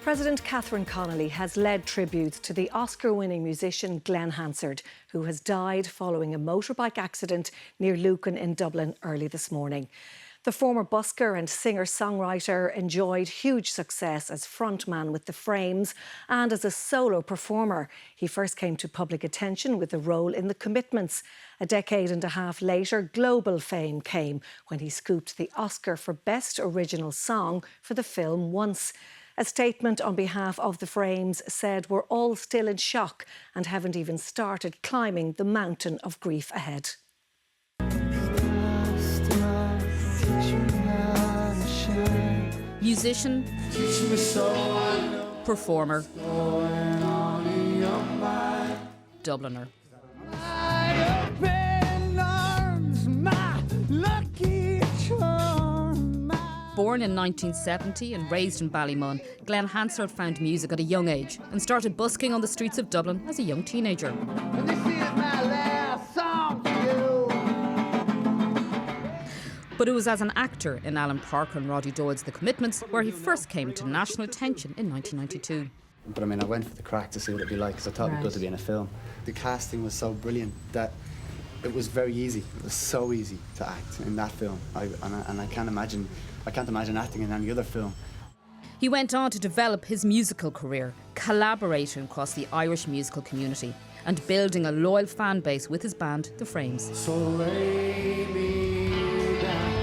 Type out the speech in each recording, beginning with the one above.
President Catherine Connolly has led tributes to the Oscar-winning musician Glen Hansard, who has died following a motorbike accident near Lucan in Dublin early this morning. The former busker and singer-songwriter enjoyed huge success as frontman with the Frames and as a solo performer. He first came to public attention with a role in The Commitments. A decade and a half later, global fame came when he scooped the Oscar for Best Original Song for the film Once. A statement on behalf of the Frames said, "We're all still in shock and haven't even started climbing the mountain of grief ahead." Musician, performer, Dubliner. Born in 1970 and raised in Ballymun, Glen Hansard found music at a young age and started busking on the streets of Dublin as a young teenager. But it was as an actor in Alan Parker and Roddy Doyle's The Commitments where he first came to national attention in 1992. But I mean, I went for the crack to see what it'd be like because I thought it'd be good to be in a film. The casting was so brilliant that it was very easy. It was so easy to act in that film. I can't imagine acting in any other film. He went on to develop his musical career, collaborating across the Irish musical community and building a loyal fan base with his band, The Frames. So lay me down.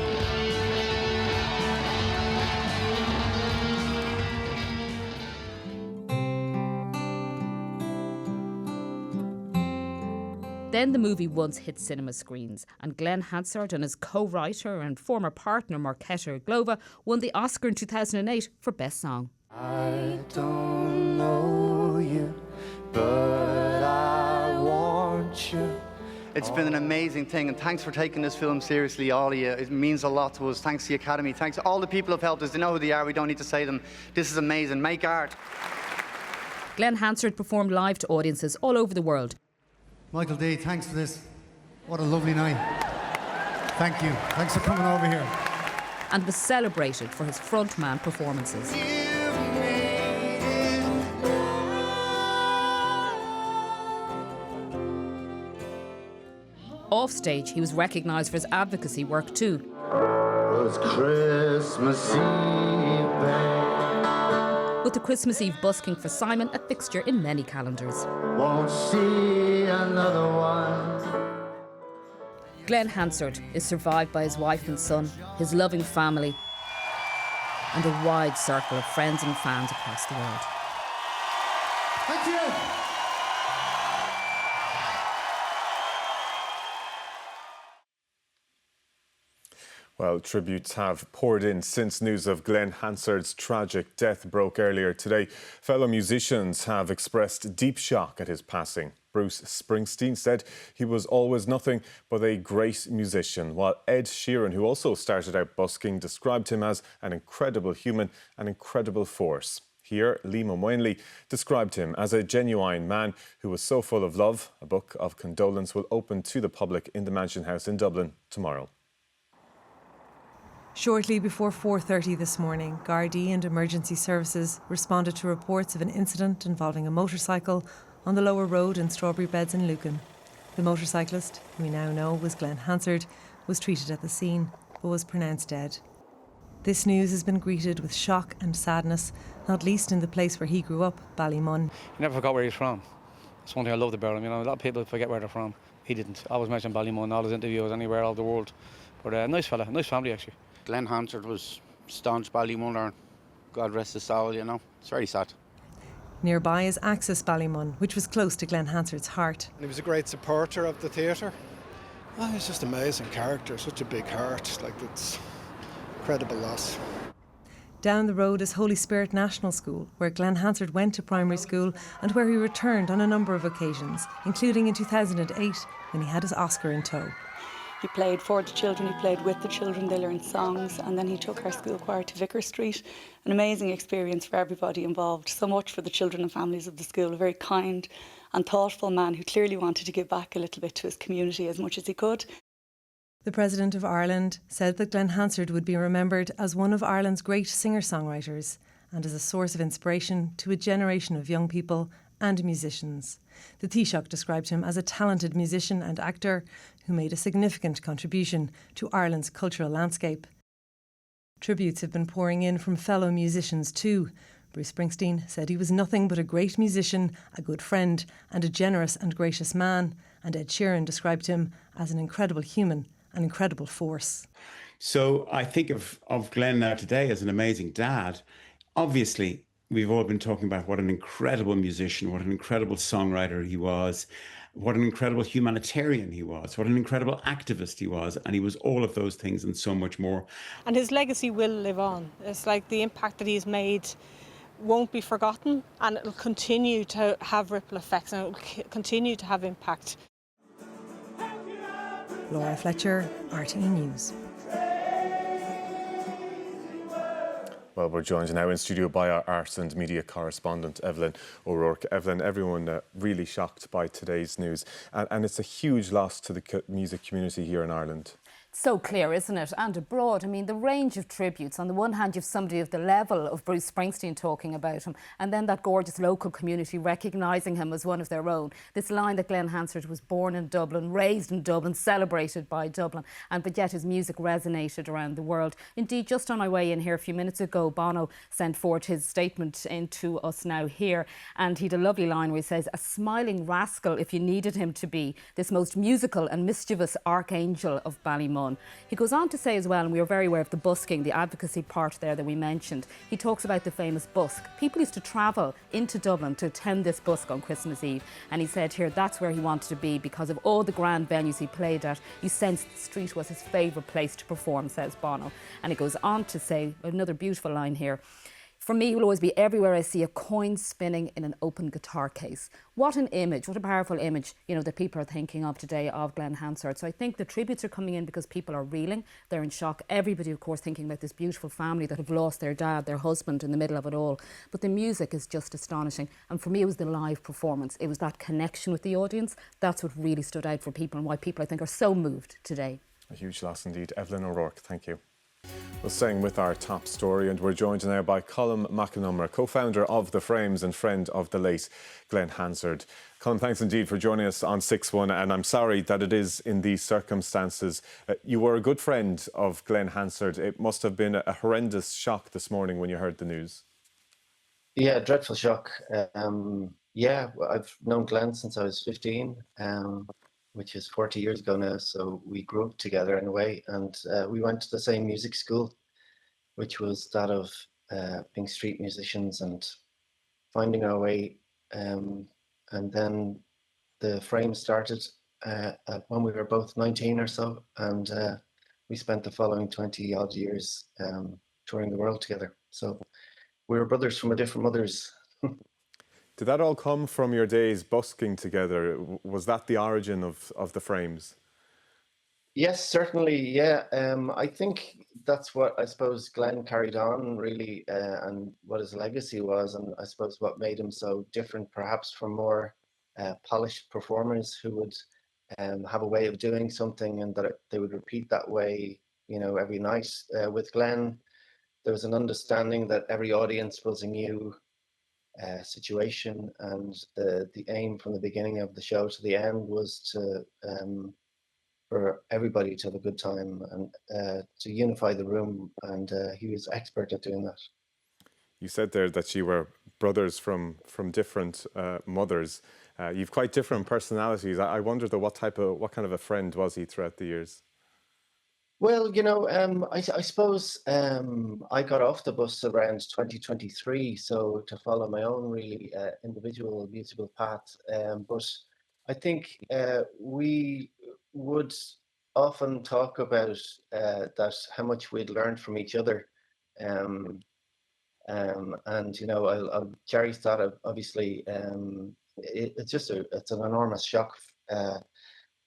Then the movie Once hit cinema screens, and Glen Hansard and his co-writer and former partner Marketa Glova won the Oscar in 2008 for Best Song. I don't know you, but I want you. It's been an amazing thing, and thanks for taking this film seriously, all of you. It means a lot to us. Thanks to the Academy. Thanks to all the people who've helped us. They know who they are. We don't need to say them. This is amazing. Make art. Glen Hansard performed live to audiences all over the world. Michael D, thanks for this. What a lovely night. Thank you. Thanks for coming over here. And was celebrated for his frontman performances. Offstage, he was recognised for his advocacy work too. It's Christmas Eve, babe. With the Christmas Eve busking for Simon a fixture in many calendars. Won't see another one. Glen Hansard is survived by his wife and son, his loving family, and a wide circle of friends and fans across the world. Thank you. Well, tributes have poured in since news of Glen Hansard's tragic death broke earlier today. Fellow musicians have expressed deep shock at his passing. Bruce Springsteen said he was always nothing but a great musician, while Ed Sheeran, who also started out busking, described him as an incredible human, an incredible force. Here, Liam Moinley described him as a genuine man who was so full of love. A book of condolence will open to the public in the Mansion House in Dublin tomorrow. Shortly before 4:30 this morning, Gardaí and emergency services responded to reports of an incident involving a motorcycle on the lower road in Strawberry Beds in Lucan. The motorcyclist, who we now know was Glen Hansard, was treated at the scene but was pronounced dead. This news has been greeted with shock and sadness, not least in the place where he grew up, Ballymun. He never forgot where he's from. That's one thing I loved about him. You know, a lot of people forget where they're from. He didn't. I always mention Ballymun in all his interviews, anywhere all over the world. But nice fella, nice family actually. Glen Hansard was staunch Ballymunner. God rest his soul, you know. It's very sad. Nearby is Access Ballymun, which was close to Glen Hansard's heart. He was a great supporter of the theatre. Oh, he's just an amazing character, such a big heart. Like, it's incredible loss. Down the road is Holy Spirit National School, where Glen Hansard went to primary school and where he returned on a number of occasions, including in 2008 when he had his Oscar in tow. He played for the children, he played with the children, they learned songs, and then he took our school choir to Vicar Street. An amazing experience for everybody involved, so much for the children and families of the school. A very kind and thoughtful man who clearly wanted to give back a little bit to his community as much as he could. The President of Ireland said that Glen Hansard would be remembered as one of Ireland's great singer-songwriters and is a source of inspiration to a generation of young people and musicians. The Taoiseach described him as a talented musician and actor who made a significant contribution to Ireland's cultural landscape. Tributes have been pouring in from fellow musicians too. Bruce Springsteen said he was nothing but a great musician, a good friend and a generous and gracious man, and Ed Sheeran described him as an incredible human, an incredible force. So I think of Glenn now today as an amazing dad. Obviously, we've all been talking about what an incredible musician, what an incredible songwriter he was, what an incredible humanitarian he was, what an incredible activist he was, and he was all of those things and so much more. And his legacy will live on. It's like the impact that he's made won't be forgotten, and it'll continue to have ripple effects, and it'll continue to have impact. Laura Fletcher, RTE News. Well, we're joined now in studio by our arts and media correspondent, Evelyn O'Rourke. Evelyn, everyone really shocked by today's news. And it's a huge loss to the music community here in Ireland. So clear, isn't it? And abroad. I mean, the range of tributes. On the one hand, you've somebody of the level of Bruce Springsteen talking about him, and then that gorgeous local community recognising him as one of their own. This line that Glen Hansard was born in Dublin, raised in Dublin, celebrated by Dublin, but yet his music resonated around the world. Indeed, just on my way in here a few minutes ago, Bono sent forward his statement into us now here, and he had a lovely line where he says, "A smiling rascal if you needed him to be, this most musical and mischievous archangel of Ballymun." He goes on to say as well, and we are very aware of the busking, the advocacy part there that we mentioned. He talks about the famous busk. People used to travel into Dublin to attend this busk on Christmas Eve, and he said here that's where he wanted to be because of all the grand venues he played at. You sensed the street was his favourite place to perform, says Bono. And he goes on to say, another beautiful line here, "For me, he will always be everywhere I see a coin spinning in an open guitar case." What an image, what a powerful image, that people are thinking of today of Glen Hansard. So I think the tributes are coming in because people are reeling, they're in shock. Everybody, of course, thinking about this beautiful family that have lost their dad, their husband in the middle of it all. But the music is just astonishing. And for me, it was the live performance. It was that connection with the audience. That's what really stood out for people and why people, I think, are so moved today. A huge loss indeed. Evelyn O'Rourke, thank you. Well, staying with our top story, and we're joined now by Colm McInummer, co-founder of The Frames and friend of the late Glen Hansard. Colm, thanks indeed for joining us on 6-1, and I'm sorry that it is in these circumstances. You were a good friend of Glen Hansard. It must have been a horrendous shock this morning when you heard the news. Yeah, dreadful shock. I've known Glen since I was 15. Which is 40 years ago now, so we grew up together in a way, and we went to the same music school, which was that of being street musicians and finding our way. And then the Frame started when we were both 19 or so, and we spent the following 20 odd years touring the world together. So we were brothers from a different mothers. Did that all come from your days busking together? Was that the origin of the Frames? Yes, certainly. Yeah, I think that's what I suppose Glen carried on really, and what his legacy was, and I suppose what made him so different, perhaps from more polished performers who would have a way of doing something, and that they would repeat that way, every night. With Glen, there was an understanding that every audience was a new situation, and the aim from the beginning of the show to the end was to for everybody to have a good time and to unify the room, and he was expert at doing that. You said there that you were brothers from different mothers. You've quite different personalities. I wonder though, what kind of a friend was he throughout the years? Well, I suppose I got off the bus around 2023, so to follow my own really individual musical path. But I think we would often talk about that how much we'd learned from each other. And I'll cherish that. Obviously, it's an enormous shock.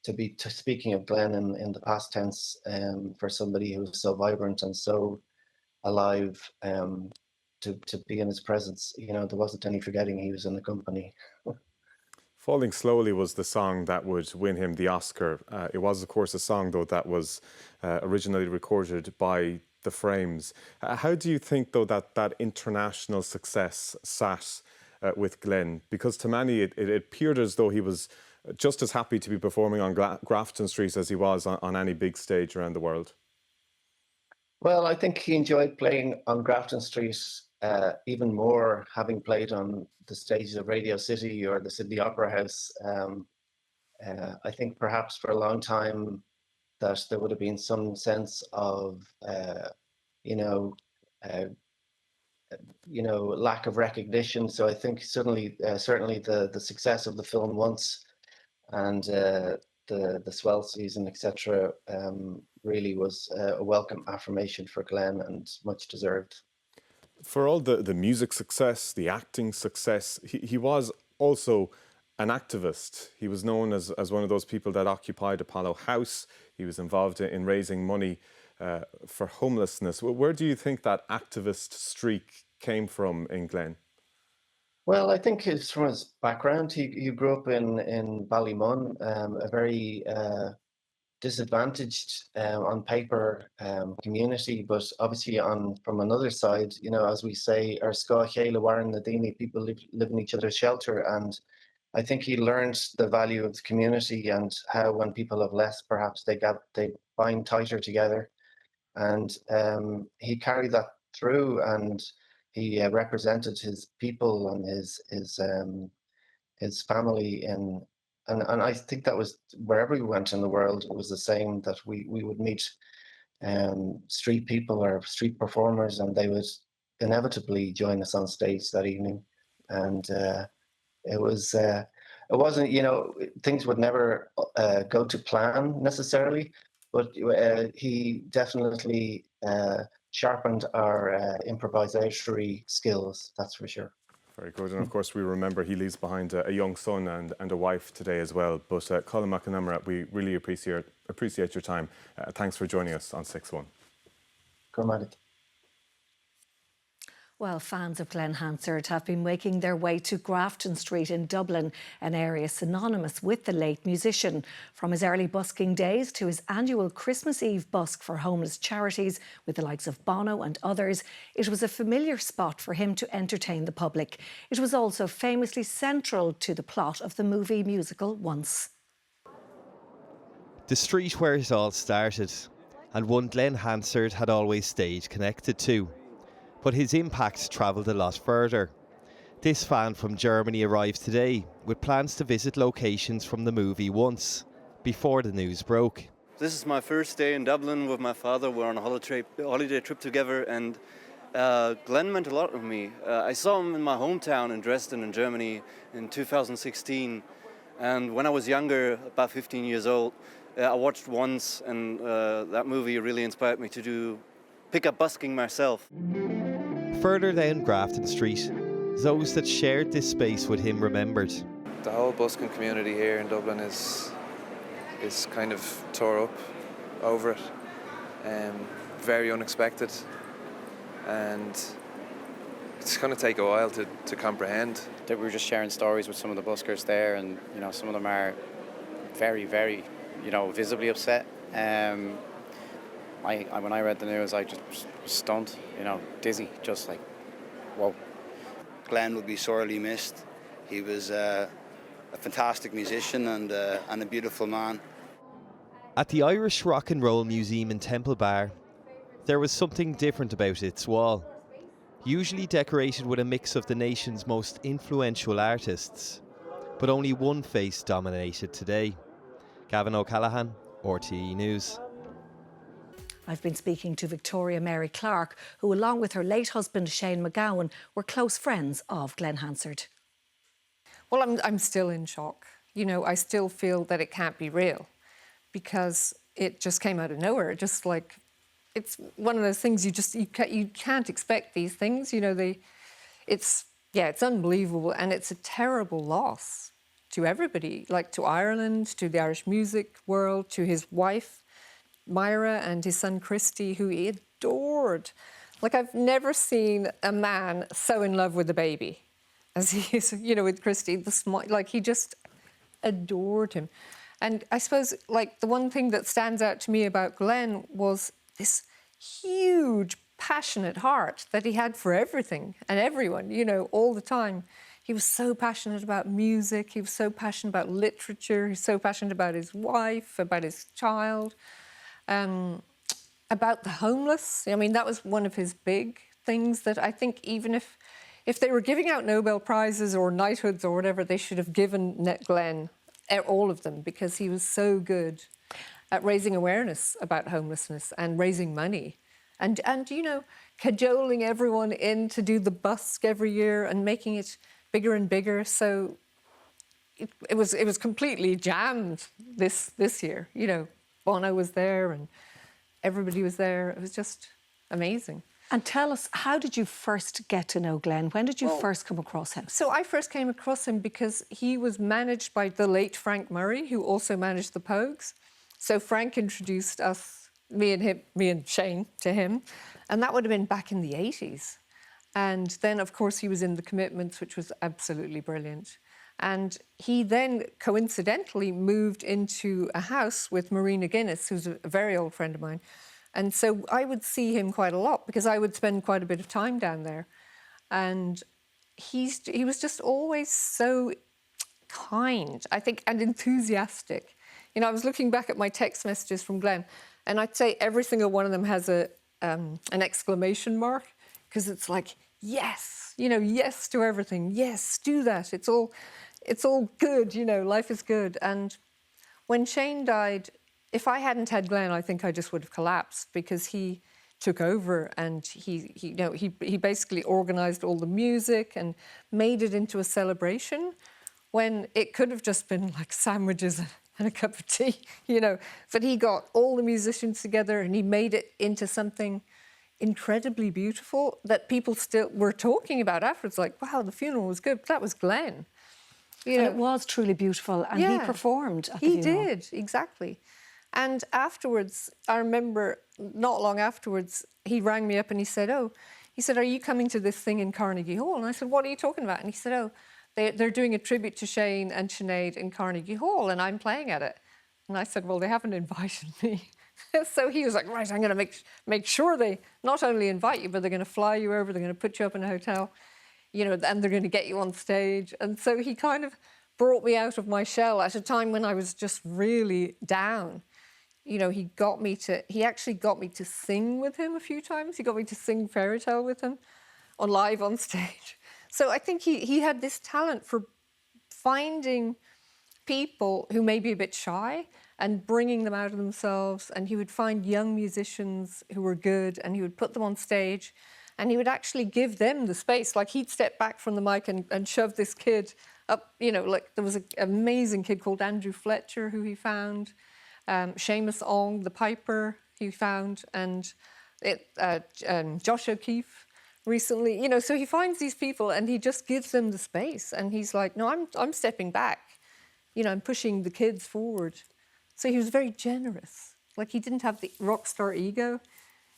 To be speaking of Glen in the past tense, for somebody who's so vibrant and so alive, to be in his presence, there wasn't any forgetting he was in the company. Falling Slowly was the song that would win him the Oscar. It was, of course, a song, though, that was originally recorded by the frames. How do you think, though, that international success sat with Glen? Because to many it appeared as though he was just as happy to be performing on Grafton Street as he was on any big stage around the world. Well, I think he enjoyed playing on Grafton Street even more, having played on the stages of Radio City or the Sydney Opera House. I think perhaps for a long time that there would have been some sense of, lack of recognition. So I think certainly the success of the film once and the swell season, etc., really was a welcome affirmation for Glen and much deserved. For all the music success, the acting success, he was also an activist. He was known as one of those people that occupied Apollo House. He was involved in raising money for homelessness. Where do you think that activist streak came from in Glen? Well, I think it's from his background. He grew up in Ballymun, a very disadvantaged on paper community, but obviously from another side, as we say, our Scoil Chéile Warren Nadini, people live in each other's shelter. And I think he learned the value of the community and how when people have less, perhaps they bind tighter together. And he carried that through, and he represented his people and his family and I think that was wherever we went in the world, it was the same, that we would meet street people or street performers, and they would inevitably join us on stage that evening. And it wasn't, things would never go to plan necessarily, but he definitely sharpened our improvisatory skills, that's for sure. Very good. And of course, we remember he leaves behind a young son and a wife today as well. But Colin McNamara, we really appreciate your time. Thanks for joining us on 6-1. Come on. Well, fans of Glen Hansard have been making their way to Grafton Street in Dublin, an area synonymous with the late musician. From his early busking days to his annual Christmas Eve busk for homeless charities with the likes of Bono and others, it was a familiar spot for him to entertain the public. It was also famously central to the plot of the movie musical Once. The street where it all started, and one Glen Hansard had always stayed connected to. But his impact travelled a lot further. This fan from Germany arrived today with plans to visit locations from the movie Once, before the news broke. This is my first day in Dublin with my father. We're on a holiday trip together, and Glen meant a lot to me. I saw him in my hometown in Dresden in Germany in 2016, and when I was younger, about 15 years old, I watched Once, and that movie really inspired me to pick up busking myself. Further down Grafton Street, those that shared this space with him remembered. The whole busking community here in Dublin is kind of tore up over it. Very unexpected, and it's going to take a while to comprehend. That we were just sharing stories with some of the buskers there, and some of them are very, very, visibly upset. When I read the news, I just was stunned, dizzy, just like, whoa. Glen will be sorely missed. He was a fantastic musician and a beautiful man. At the Irish Rock and Roll Museum in Temple Bar, there was something different about its wall. Usually decorated with a mix of the nation's most influential artists, but only one face dominated today. Gavin O'Callaghan, RTE News. I've been speaking to Victoria Mary Clark, who, along with her late husband Shane McGowan, were close friends of Glen Hansard. Well, I'm still in shock. I still feel that it can't be real because it just came out of nowhere. Just like, it's one of those things you can't expect these things. It's unbelievable, and it's a terrible loss to everybody, like to Ireland, to the Irish music world, to his wife Myra and his son Christy, who he adored. Like, I've never seen a man so in love with a baby as he is, with Christy. He just adored him. And I suppose, the one thing that stands out to me about Glen was this huge, passionate heart that he had for everything and everyone, you know, all the time. He was so passionate about music. He was so passionate about literature. He was so passionate about his wife, about his child, about the homeless. I mean, that was one of his big things that I think even if they were giving out Nobel Prizes or knighthoods or whatever, they should have given Glen all of them, because he was so good at raising awareness about homelessness and raising money and you know, cajoling everyone in to do the busk every year and making it bigger and bigger. So it was completely jammed this year. You know, Bono was there and everybody was there. It was just amazing. And tell us, how did you first get to know Glen? When did you first come across him? So I first came across him because he was managed by the late Frank Murray, who also managed the Pogues. So Frank introduced us, me and Shane, to him. And that would have been back in the 80s. And then, of course, he was in The Commitments, which was absolutely brilliant. And he then, coincidentally, moved into a house with Marina Guinness, who's a very old friend of mine. And so I would see him quite a lot because I would spend quite a bit of time down there. And he was just always so kind, I think, and enthusiastic. You know, I was looking back at my text messages from Glen, and I'd say every single one of them has an exclamation mark, because it's like, yes, you know, yes to everything. Yes, do that. It's all good, you know, life is good. And when Shane died, if I hadn't had Glen, I think I just would have collapsed, because he took over and he basically organised all the music and made it into a celebration when it could have just been like sandwiches and a cup of tea, you know. But he got all the musicians together and he made it into something incredibly beautiful that people still were talking about afterwards, like, wow, the funeral was good, but that was Glen. You know, and it was truly beautiful, and he performed at the funeral. He did, exactly. And afterwards, I remember not long afterwards, he rang me up and he said, are you coming to this thing in Carnegie Hall? And I said, what are you talking about? And he said, they're doing a tribute to Shane and Sinead in Carnegie Hall, and I'm playing at it. And I said, well, they haven't invited me. So he was like, right, I'm going to make sure they not only invite you, but they're going to fly you over, they're going to put you up in a hotel, you know, and they're going to get you on stage. And so he kind of brought me out of my shell at a time when I was just really down. You know, he actually got me to sing with him a few times. He got me to sing Fairy Tale with him live on stage. So I think he had this talent for finding people who may be a bit shy and bringing them out of themselves. And he would find young musicians who were good and he would put them on stage and he would actually give them the space. Like, he'd step back from the mic and shove this kid up, you know, like there was an amazing kid called Andrew Fletcher who he found. Seamus Ong, the piper, he found, and Josh O'Keefe recently. You know, so he finds these people and he just gives them the space. And he's like, no, I'm stepping back. You know, I'm pushing the kids forward. So he was very generous. Like, he didn't have the rock star ego.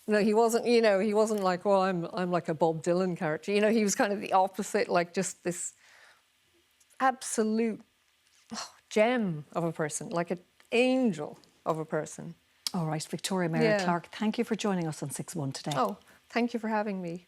No, he wasn't. You know, he wasn't like, well, I'm like a Bob Dylan character. You know, he was kind of the opposite, like just this absolute gem of a person, like an angel of a person. All right, Victoria Mary Clark, thank you for joining us on 6-1 today. Oh, thank you for having me.